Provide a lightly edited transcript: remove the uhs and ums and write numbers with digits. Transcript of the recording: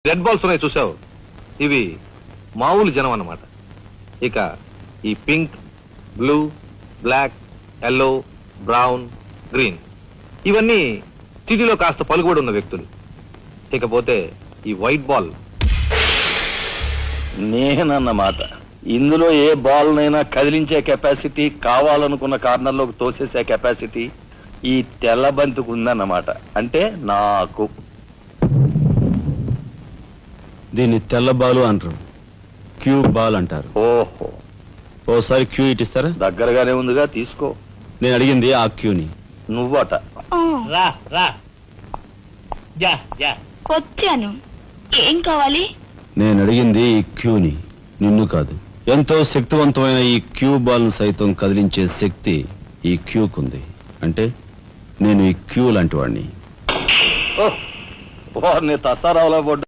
Red balls ఉన్నాయి చూసావు, ఇవి మామూలు జనం అన్నమాట. ఇక ఈ pink, blue, black, yellow, brown, green ఇవన్నీ సిటీలో కాస్త పలుకుబడి ఉన్న వ్యక్తులు. ఇకపోతే ఈ వైట్ బాల్ నేనన్నమాట. ఇందులో ఏ బాల్ నైనా కదిలించే కెపాసిటీ, కావాలనుకున్న కార్నర్లోకి తోసేసే కెపాసిటీ ఈ తెల్ల బంతికి ఉందన్నమాట. అంటే నాకు. దీన్ని తెల్ల బాలు అంటారు, క్యూ బాల్ అంటారు. ఓహో, ఓసారి క్యూ ఇటిస్తారా? దగ్గరగానే ఉందిగా, తీసుకో. నేను అడిగింది ఆ క్యూని. నువ్వట. రా రా యా యా వచ్చాను. ఏం కావాలి? నేను అడిగింది ఈ క్యూని, నిన్ను కాదు. ఎంతో శక్తివంతమైన ఈ క్యూ బాల్ సైతం కదిలించే శక్తి ఈ క్యూకుంది. అంటే నేను ఈ క్యూ లాంటి వాడిని. ఓ, వారిని తసారావులో పడ్డా.